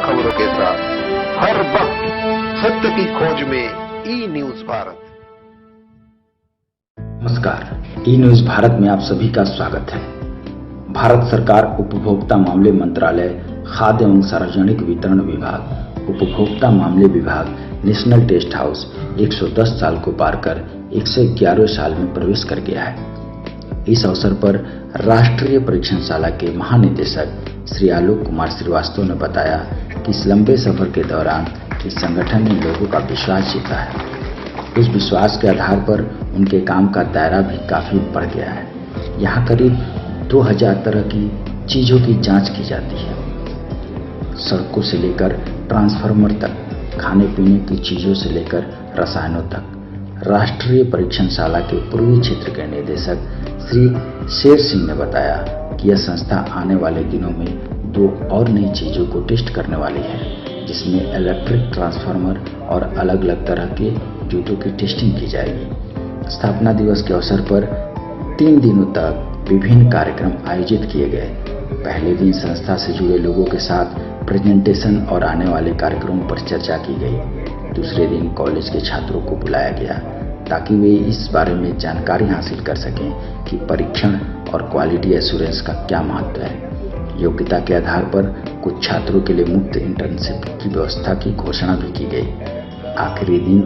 खबरों के साथ हर वक्त सत्य की खोज में ई न्यूज भारत। नमस्कार, ई न्यूज भारत में आप सभी का स्वागत है। भारत सरकार उपभोक्ता मामले मंत्रालय, खाद्य एवं सार्वजनिक वितरण विभाग, उपभोक्ता मामले विभाग, नेशनल टेस्ट हाउस 110 साल को पार कर 111वें साल में प्रवेश कर गया है। इस अवसर पर राष्ट्रीय परीक्षणशाला के महानिदेशक श्री आलोक कुमार श्रीवास्तव ने बताया कि इस लंबे सफर के दौरान इस संगठन ने लोगों का विश्वास जीता है। उस विश्वास के आधार पर उनके काम का दायरा भी काफी बढ़ गया है। यहाँ करीब 2000 तरह की चीजों की जांच की जाती है, सड़कों से लेकर ट्रांसफार्मर तक, खाने पीने की चीजों से लेकर रसायनों तक। राष्ट्रीय परीक्षणशाला के पूर्वी क्षेत्र के निदेशक श्री शेर सिंह ने बताया कि यह संस्था आने वाले दिनों में 2 और नई चीजों को टेस्ट करने वाली है, जिसमें इलेक्ट्रिक ट्रांसफार्मर और अलग अलग तरह के जूतों की टेस्टिंग की जाएगी। स्थापना दिवस के अवसर पर 3 दिनों तक विभिन्न कार्यक्रम आयोजित किए गए। पहले दिन संस्था से जुड़े लोगों के साथ प्रेजेंटेशन और आने वाले कार्यक्रमों पर चर्चा की गई। दूसरे दिन कॉलेज के छात्रों को बुलाया गया ताकि वे इस बारे में जानकारी हासिल कर सकें कि परीक्षण और क्वालिटी एश्योरेंस का क्या महत्व है। योग्यता के आधार पर कुछ छात्रों के लिए मुफ्त इंटर्नशिप की व्यवस्था की घोषणा भी की गई। आखिरी दिन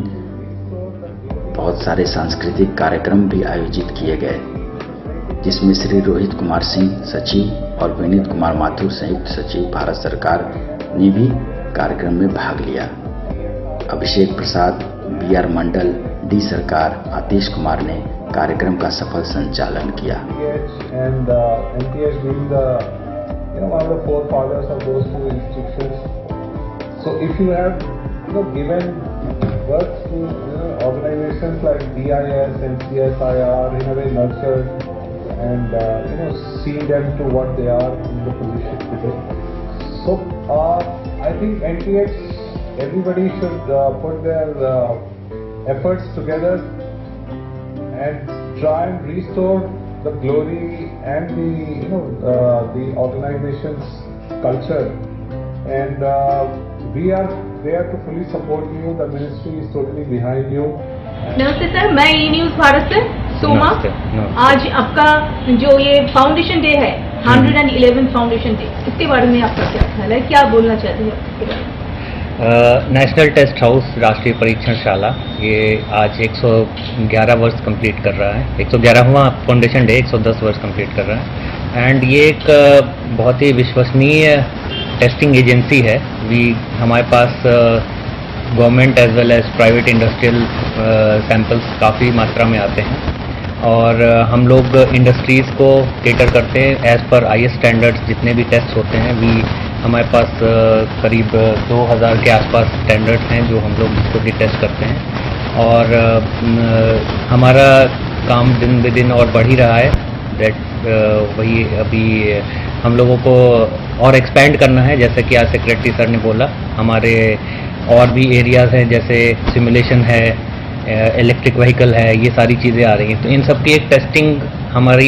बहुत सारे सांस्कृतिक कार्यक्रम भी आयोजित किए गए, जिसमें श्री रोहित कुमार सिंह सचिव और विनीत कुमार माथुर संयुक्त सचिव भारत सरकार ने भी कार्यक्रम में भाग लिया। अभिषेक प्रसाद, BR मंडल, D सरकार, आतिश कुमार ने कार्यक्रम का सफल संचालन किया। And NTH being the one of the forefathers of those 2 institutions. So if you have given birth to organizations like DIS and CSIR, in a way nurtured and see them to what they are in the position today. So I think NTH, everybody should put their efforts together and try and restore the glory and the organization's culture. And we are there to fully support you. The ministry is totally behind you. नमस्ते sir, मैं ई news Bharat से सोमा। आज आपका जो ये foundation day है, 111 foundation day, इसके बारे में आपका क्या ख्याल है, क्या बोलना चाहते हैं इसके बारे में? नेशनल टेस्ट हाउस राष्ट्रीय परीक्षणशाला ये आज 111 वर्ष कंप्लीट कर रहा है। 111वां फाउंडेशन डे 110 वर्ष कंप्लीट कर रहा है। एंड ये एक बहुत ही विश्वसनीय टेस्टिंग एजेंसी है। हमारे पास government as well as private industrial samples काफ़ी मात्रा में आते हैं और हम लोग इंडस्ट्रीज़ को केटर करते हैं एज़ पर IS स्टैंडर्ड्स। जितने भी टेस्ट होते हैं हमारे पास करीब 2000 के आसपास स्टैंडर्ड्स हैं जो हम लोग इसको भी टेस्ट करते हैं और हमारा काम दिन ब दिन और बढ़ ही रहा है। वही अभी हम लोगों को और एक्सपेंड करना है, जैसे कि आज सेक्रेटरी सर ने बोला। हमारे और भी एरियाज़ हैं, जैसे सिमुलेशन है, इलेक्ट्रिक व्हीकल है, ये सारी चीज़ें आ रही हैं। तो इन सब की एक टेस्टिंग हमारी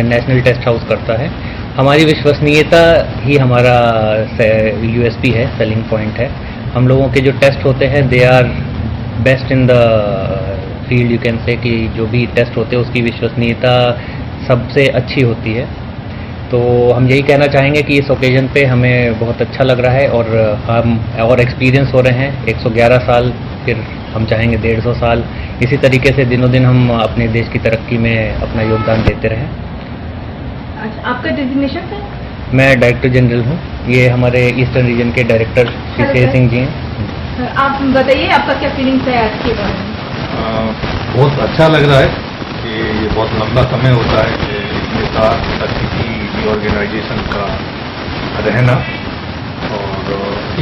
नेशनल टेस्ट हाउस करता है। हमारी विश्वसनीयता ही हमारा USP है, सेलिंग पॉइंट है। हम लोगों के जो टेस्ट होते हैं they are best in the field, you can say कि जो भी टेस्ट होते हैं उसकी विश्वसनीयता सबसे अच्छी होती है। तो हम यही कहना चाहेंगे कि इस ओकेजन पे हमें बहुत अच्छा लग रहा है और हम और एक्सपीरियंस हो रहे हैं। 111 साल, फिर हम चाहेंगे 150 साल। इसी तरीके से दिनों दिन हम अपने देश की तरक्की में अपना योगदान देते रहें। अच्छा, आपका डेजिग्नेशन है? मैं डायरेक्टर जनरल हूँ। ये हमारे ईस्टर्न रीजन के डायरेक्टर श्री शेर सिंह जी हैं। आप बताइए, आपका क्या फीलिंग्स है आज के बारे में? बहुत अच्छा लग रहा है कि ये बहुत लंबा समय होता है कि नेता किसी भी ऑर्गेनाइजेशन का रहना, और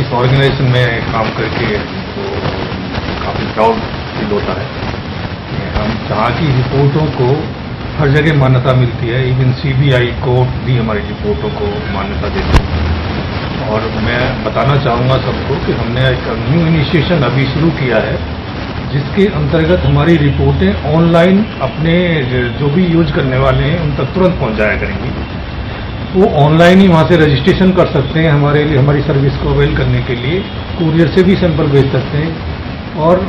इस ऑर्गेनाइजेशन में काम करके तो काफ़ी प्राउड फील होता है। हम जहाँ की रिपोर्टों को हर जगह मान्यता मिलती है, इवन CBI कोर्ट भी हमारी रिपोर्टों को मान्यता देती है। और मैं बताना चाहूँगा सबको कि हमने एक न्यू इनिशिएशन अभी शुरू किया है, जिसके अंतर्गत हमारी रिपोर्टें ऑनलाइन अपने जो भी यूज करने वाले हैं उन तक तुरंत पहुँचाया करेंगी। वो ऑनलाइन ही वहाँ से रजिस्ट्रेशन कर सकते हैं हमारे लिए, हमारी सर्विस को अवेल करने के लिए। कुरियर से भी सैंपल भेज सकते हैं और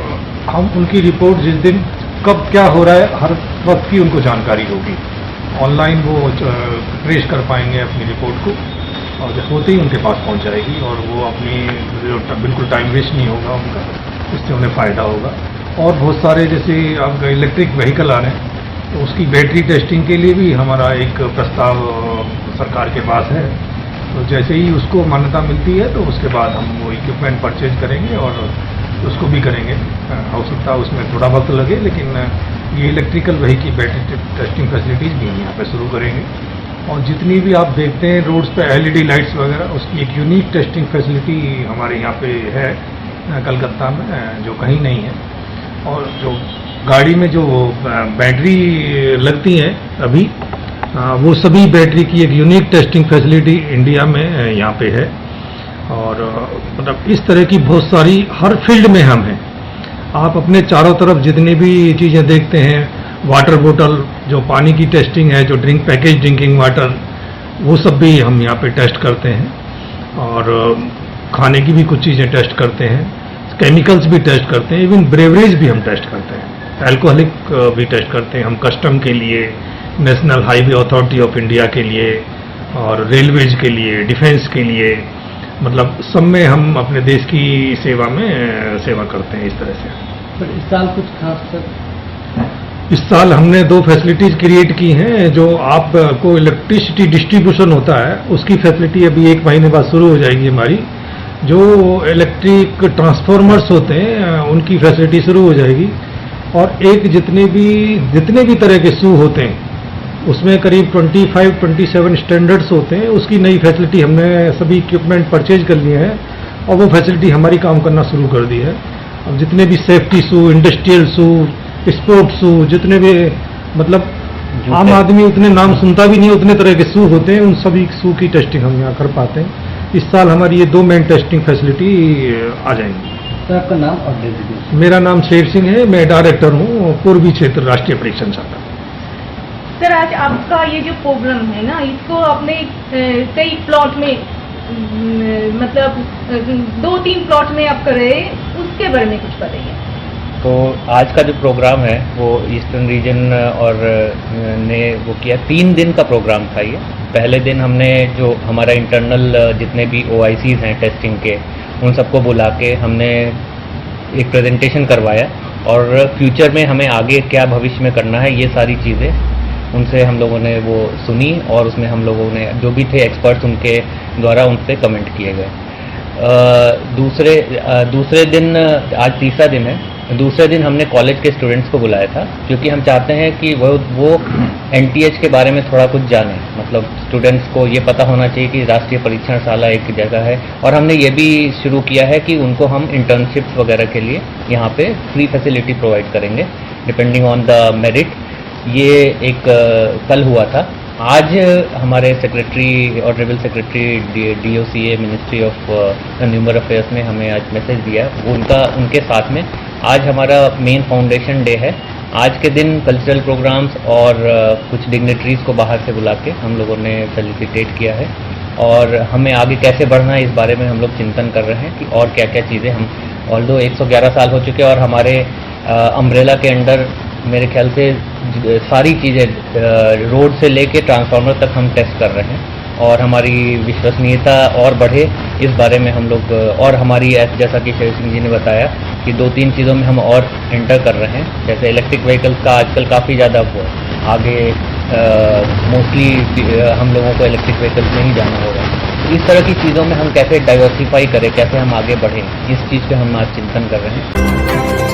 हम उनकी रिपोर्ट जिस दिन कब क्या हो रहा है हर वक्त की उनको जानकारी होगी। ऑनलाइन वो ट्रेस कर पाएंगे अपनी रिपोर्ट को और जब होते ही उनके पास पहुंच जाएगी और वो अपनी बिल्कुल टाइम वेस्ट नहीं होगा उनका, इससे उन्हें फ़ायदा होगा। और बहुत सारे जैसे अब इलेक्ट्रिक व्हीकल आ रहे हैं तो उसकी बैटरी टेस्टिंग के लिए भी हमारा एक प्रस्ताव सरकार के पास है। तो जैसे ही उसको मान्यता मिलती है तो उसके बाद हम वो इक्विपमेंट परचेज करेंगे और उसको भी करेंगे। हो सकता है उसमें थोड़ा वक्त लगे, लेकिन ये electrical vehicle battery testing facilities भी हम यहाँ पे शुरू करेंगे। और जितनी भी आप देखते हैं रोड्स पे LED लाइट्स वगैरह, उसकी एक यूनिक टेस्टिंग फैसिलिटी हमारे यहाँ पे है कलकत्ता में, जो कहीं नहीं है। और जो गाड़ी में जो बैटरी लगती हैं अभी, वो सभी बैटरी की एक यूनिक टेस्टिंग फैसिलिटी इंडिया में यहाँ पे है। और मतलब इस तरह की बहुत सारी हर फील्ड में हम हैं। आप अपने चारों तरफ जितनी भी चीज़ें देखते हैं, वाटर बोतल जो पानी की टेस्टिंग है, जो पैकेज ड्रिंकिंग वाटर, वो सब भी हम यहाँ पे टेस्ट करते हैं। और खाने की भी कुछ चीज़ें टेस्ट करते हैं, केमिकल्स भी टेस्ट करते हैं, इवन ब्रेवरेज भी हम टेस्ट करते हैं, अल्कोहलिक भी टेस्ट करते हैं हम कस्टम के लिए, national highway authority of India के लिए और रेलवेज के लिए, डिफेंस के लिए। मतलब सब में हम अपने देश की सेवा करते हैं इस तरह से। पर इस साल कुछ खास सर? इस साल हमने 2 फैसिलिटीज क्रिएट की हैं। जो आपको इलेक्ट्रिसिटी डिस्ट्रीब्यूशन होता है उसकी फैसिलिटी अभी 1 महीने बाद शुरू हो जाएगी हमारी। जो इलेक्ट्रिक ट्रांसफार्मर्स होते हैं उनकी फैसिलिटी शुरू हो जाएगी। और एक जितने भी तरह के शू होते हैं उसमें करीब 25-27 स्टैंडर्ड्स होते हैं, उसकी नई फैसिलिटी हमने सभी इक्विपमेंट परचेज कर लिए हैं और वो फैसिलिटी हमारी काम करना शुरू कर दी है। अब जितने भी सेफ्टी शू, इंडस्ट्रियल शू, स्पोर्ट्स शू, जितने भी मतलब आम आदमी उतने नाम सुनता भी नहीं, उतने तरह के शू होते हैं, उन सभी शू की टेस्टिंग हम यहाँ कर पाते हैं। इस साल हमारी ये 2 मेन टेस्टिंग फैसिलिटी आ जाएंगी। सर आपका नाम और डेजिग्नेशन? मेरा नाम शेर सिंह है, मैं डायरेक्टर हूँ पूर्वी क्षेत्र राष्ट्रीय परीक्षण शाखा। सर आज आपका ये जो प्रोग्राम है ना, इसको आपने कई प्लॉट में मतलब 2-3 प्लॉट में आप कर रहे, उसके बारे में कुछ बताइए। तो आज का जो प्रोग्राम है वो ईस्टर्न रीजन और ने वो किया, 3 दिन का प्रोग्राम था ये। पहले दिन हमने जो हमारा इंटरनल जितने भी OICs हैं टेस्टिंग के, उन सबको बुला के हमने एक प्रेजेंटेशन करवाया और फ्यूचर में हमें आगे क्या भविष्य में करना है ये सारी चीज़ें उनसे हम लोगों ने वो सुनी और उसमें हम लोगों ने जो भी थे एक्सपर्ट्स उनके द्वारा उन पर कमेंट किए गए। दूसरे दिन, आज तीसरा दिन है, दूसरे दिन हमने कॉलेज के स्टूडेंट्स को बुलाया था क्योंकि हम चाहते हैं कि वो NTH के बारे में थोड़ा कुछ जाने। मतलब स्टूडेंट्स को ये पता होना चाहिए कि राष्ट्रीय परीक्षणशाला एक जगह है। और हमने ये भी शुरू किया है कि उनको हम इंटर्नशिप्स वगैरह के लिए यहाँ पे फ्री फैसिलिटी प्रोवाइड करेंगे डिपेंडिंग ऑन द मेरिट। ये एक कल हुआ था। आज हमारे secretary, honourable secretary DOCA ministry of consumer affairs ने हमें आज मैसेज दिया, वो उनके साथ में आज हमारा मेन फाउंडेशन डे है। आज के दिन कल्चरल प्रोग्राम्स और कुछ डिग्नेटरीज को बाहर से बुला के हम लोगों ने फेलिसिटेट किया है और हमें आगे कैसे बढ़ना है इस बारे में हम लोग चिंतन कर रहे हैं कि और क्या क्या चीज़ें हम, ऑल्दो 111 साल हो चुके हैं और हमारे अम्ब्रेला के अंडर मेरे ख्याल से सारी चीज़ें रोड से लेके ट्रांसफार्मर तक हम टेस्ट कर रहे हैं और हमारी विश्वसनीयता और बढ़े इस बारे में हम लोग, और हमारी जैसा कि शेर सिंह जी ने बताया कि 2-3 चीज़ों में हम और एंटर कर रहे हैं। जैसे इलेक्ट्रिक व्हीकल्स का आजकल काफ़ी ज़्यादा आगे मोस्टली हम लोगों को इलेक्ट्रिक व्हीकल्स में ही जाना होगा। इस तरह की चीज़ों में हम कैसे डाइवर्सिफाई करें, कैसे हम आगे बढ़ें, इस चीज़ पे हम आज चिंतन कर रहे हैं।